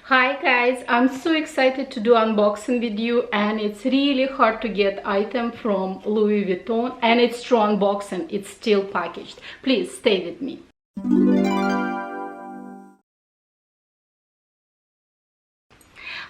Hi guys, I'm so excited to do unboxing with you, and it's really hard to get item from Louis Vuitton, and it's true unboxing, it's still packaged. Please stay with me.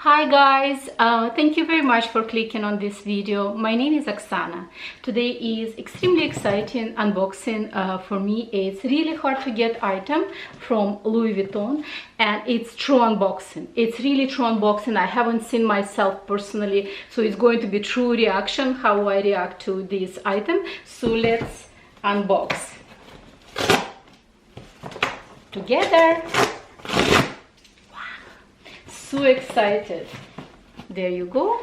Hi guys, thank you very much for clicking on this video. My name is Oxana. Today is extremely exciting unboxing for me. It's really hard to get item from Louis Vuitton, and it's true unboxing. It's really true unboxing. I haven't seen myself personally, so it's going to be true reaction, how I react to this item. So let's unbox together. So excited. There you go.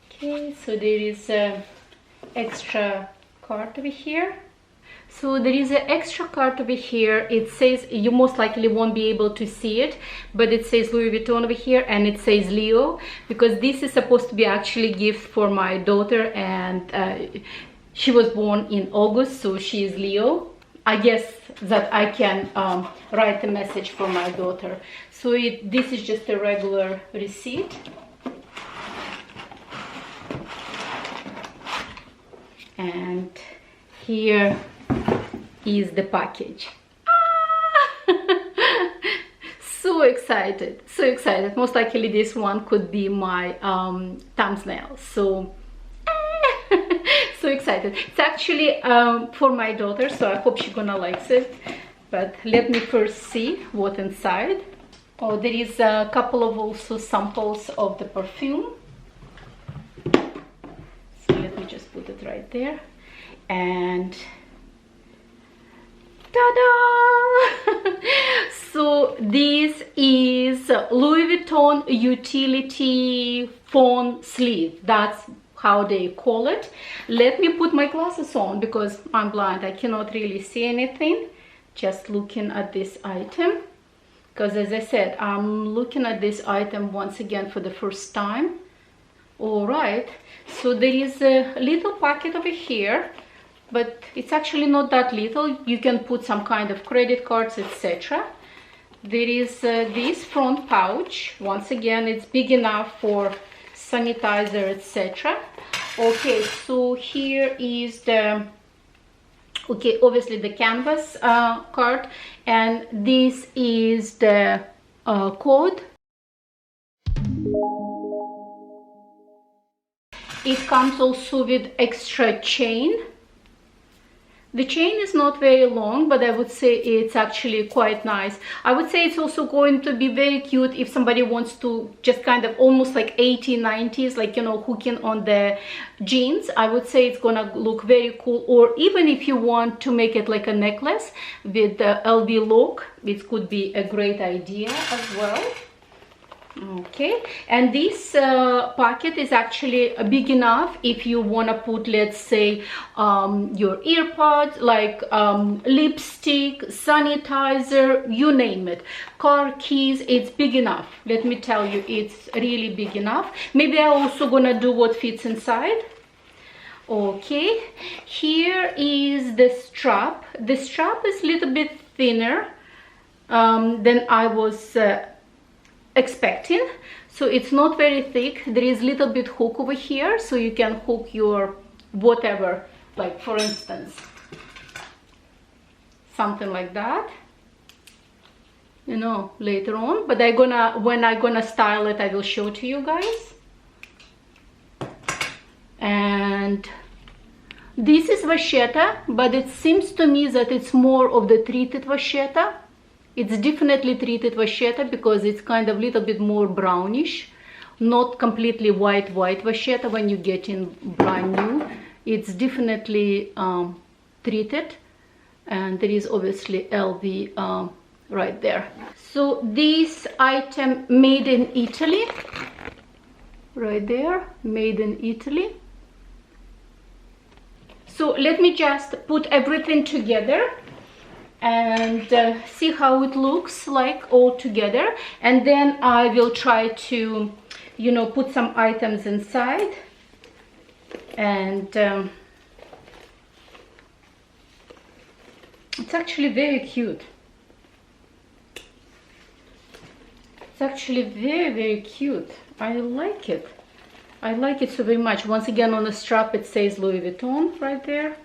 Okay, so there is a extra card over here. So there is an extra card over here. It says, you most likely won't be able to see it, but it says Louis Vuitton over here, and it says Leo, because this is supposed to be actually a gift for my daughter, and she was born in August, so she is Leo. I guess that I can write a message for my daughter. So this is just a regular receipt. And here is the package. So excited, so excited. Most likely this one could be my thumbnail. So so excited. It's actually for my daughter, so I hope she's gonna like it. But let me first see what's inside. Oh, there is a couple of also samples of the perfume. So let me just put it right there. And ta-da! So this is Louis Vuitton utility phone sleeve. That's how they call it. Let me put my glasses on because I'm blind. I cannot really see anything just looking at this item, because as I said, I'm looking at this item once again for the first time. All right, so there is a little pocket over here, but it's actually not that little. You can put some kind of credit cards, etc. There is this front pouch. Once again, it's big enough for sanitizer, etc. Okay, so here is the, okay, obviously the canvas card, and this is the code. It comes also with extra chain. The chain is not very long, but I would say it's actually quite nice. I would say it's also going to be very cute if somebody wants to just kind of almost like 80s, 90s, like, you know, hooking on the jeans. I would say it's gonna look very cool. Or even if you want to make it like a necklace with the LV look, it could be a great idea as well. Okay, and this pocket is actually big enough if you want to put, let's say, your earpods, like lipstick, sanitizer, you name it, car keys. It's big enough. Let me tell you, it's really big enough. Maybe I'm also gonna do what fits inside. Okay, here is the strap. The strap is a little bit thinner than I was expecting, so it's not very thick. There is a little bit hook over here, so you can hook your whatever, like for instance something like that, you know, later on. But when I'm gonna style it, I will show to you guys. And this is vachetta, but it seems to me that it's more of the treated vachetta. It's definitely treated vachetta because it's kind of a little bit more brownish, not completely white vachetta when you get in brand new. It's definitely treated, and there is obviously LV right there. So this item made in Italy, right there, made in Italy. So let me just put everything together and see how it looks like all together, and then I will try to, you know, put some items inside and It's actually very cute. It's actually very, very cute. I like it. I like it so very much. Once again, on the strap it says Louis Vuitton right there.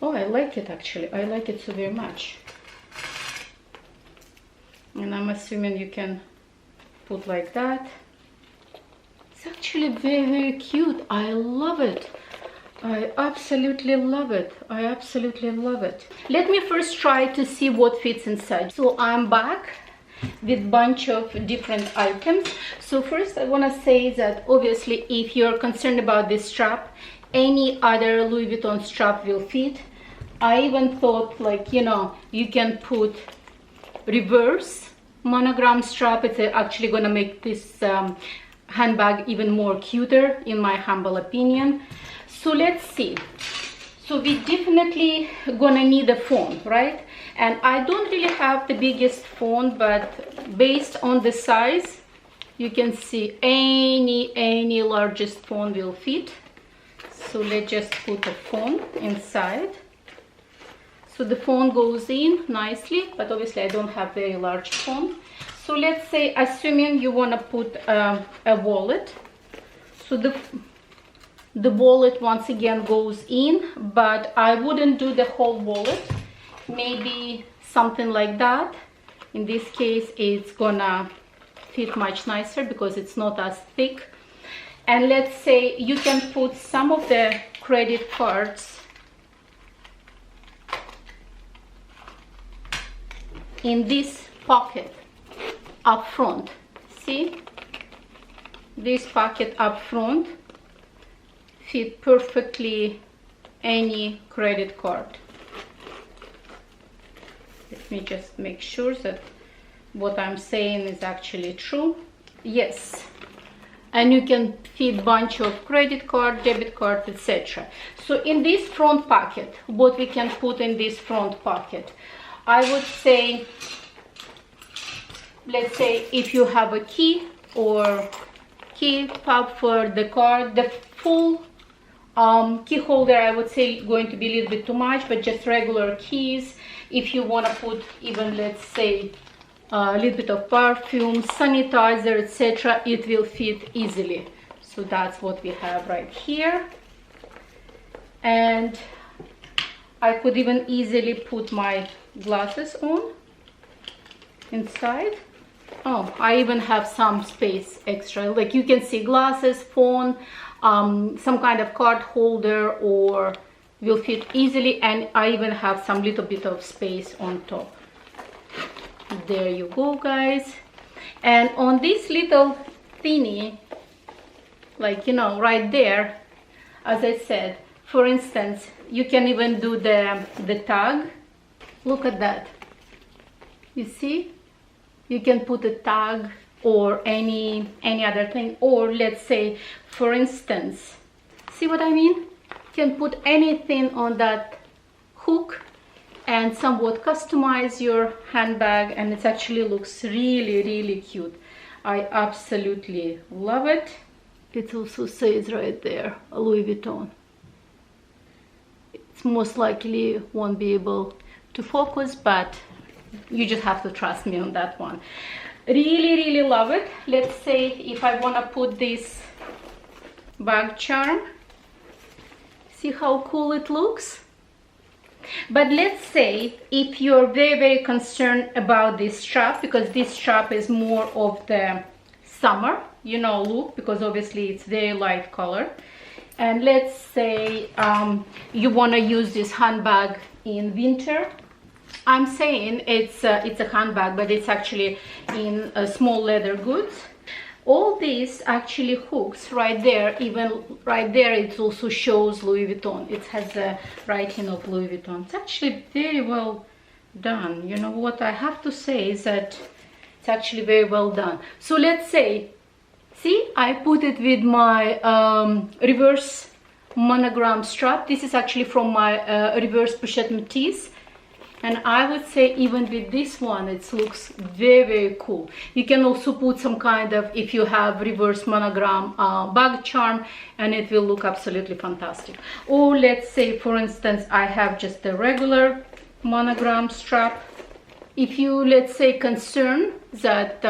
Oh, I like it actually. I like it so very much. And I'm assuming you can put like that. It's actually very, very cute. I love it. I absolutely love it. I absolutely love it. Let me first try to see what fits inside. So I'm back with bunch of different items. So first I want to say that obviously if you're concerned about this strap, any other Louis Vuitton strap will fit. I even thought, like, you know, you can put reverse monogram strap. It's actually gonna make this handbag even more cuter, in my humble opinion. So let's see. So we definitely gonna need a phone, right? And I don't really have the biggest phone, but based on the size, you can see any largest phone will fit. So let's just put a phone inside. So the phone goes in nicely, but obviously I don't have very large phone. So let's say, assuming you want to put a wallet. So the wallet once again goes in, but I wouldn't do the whole wallet. Maybe something like that. In this case, it's gonna fit much nicer because it's not as thick. And let's say you can put some of the credit cards in this pocket up front. See, this pocket up front fit perfectly any credit card. Let me just make sure that what I'm saying is actually true. Yes, and you can fit bunch of credit card, debit card, etc. So in this front pocket, what we can put in this front pocket, I would say, let's say if you have a key or key fob for the card, the full key holder, I would say going to be a little bit too much, but just regular keys. If you want to put even, let's say, a little bit of perfume, sanitizer, etc., it will fit easily. So that's what we have right here. And I could even easily put my glasses on inside. Oh, I even have some space extra. Like you can see, glasses, phone, some kind of card holder, or will fit easily. And I even have some little bit of space on top. There you go, guys. And on this little thingy, like, you know, right there, as I said, for instance, you can even do the tag. Look at that. You see, you can put a tag or any other thing. Or let's say, for instance, see what I mean? You can put anything on that hook and somewhat customize your handbag, and it actually looks really cute. I absolutely love it. It also says right there, Louis Vuitton. It's most likely won't be able to focus, but you just have to trust me on that one. Really love it. Let's say if I want to put this bag charm, see how cool it looks. But let's say if you're very concerned about this strap, because this strap is more of the summer, you know, look, because obviously it's very light color. And let's say you want to use this handbag in winter. I'm saying it's a handbag, but it's actually in small leather goods. All these actually hooks right there, even right there, it also shows Louis Vuitton. It has a writing of Louis Vuitton. It's actually very well done. You know what I have to say is that it's actually very well done. So let's say, see, I put it with my reverse monogram strap. This is actually from my reverse pochette Matisse. And I would say even with this one, it looks very cool. You can also put some kind of, if you have reverse monogram bag charm, and it will look absolutely fantastic. Or let's say, for instance, I have just a regular monogram strap. If you, let's say, concerned that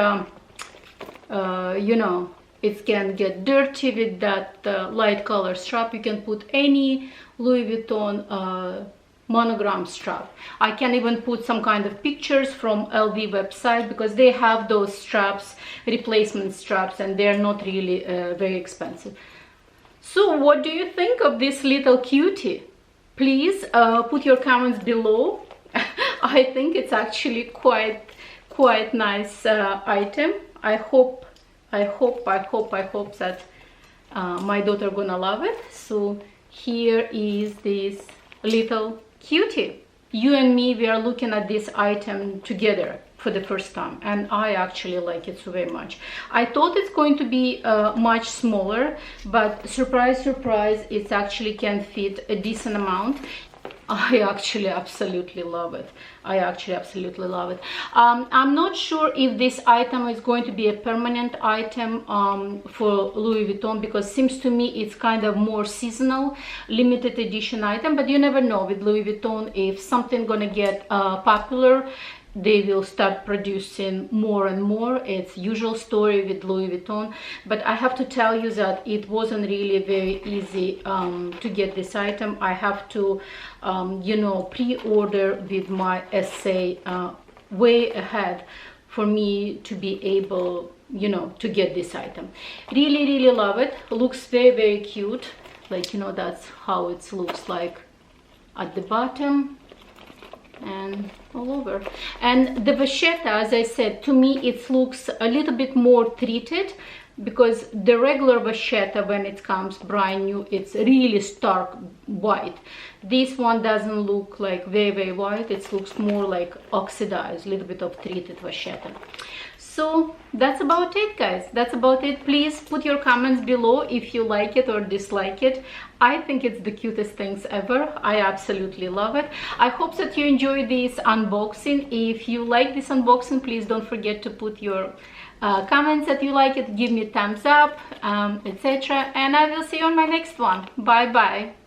you know, it can get dirty with that light color strap, you can put any Louis Vuitton monogram strap. I can even put some kind of pictures from LV website, because they have those straps, replacement straps, and they're not really very expensive. So what do you think of this little cutie? Please put your comments below. I think it's actually quite nice item. I hope that my daughter gonna love it. So here is this little cutie. You and me, we are looking at this item together for the first time, and I actually like it so very much. I thought it's going to be much smaller, but surprise, surprise, it actually can fit a decent amount. I actually absolutely love it. I actually absolutely love it. I'm not sure if this item is going to be a permanent item for Louis Vuitton, because seems to me it's kind of more seasonal, limited edition item, but you never know with Louis Vuitton. If something gonna get popular, they will start producing more and more. It's usual story with Louis Vuitton. But I have to tell you that it wasn't really very easy to get this item. I have to you know, pre-order with my SA way ahead for me to be able, you know, to get this item. Really love it. Looks very cute. Like, you know, that's how it looks like at the bottom and all over. And the vachetta, as I said, to me it looks a little bit more treated, because the regular vachetta, when it comes brand new, it's really stark white. This one doesn't look like very white. It looks more like oxidized, a little bit of treated vachetta. So that's about it, guys. That's about it. Please put your comments below if you like it or dislike it. I think it's the cutest things ever. I absolutely love it. I hope that you enjoyed this unboxing. If you like this unboxing, please don't forget to put your comments that you like it, give me a thumbs up, etc. And I will see you on my next one. Bye bye.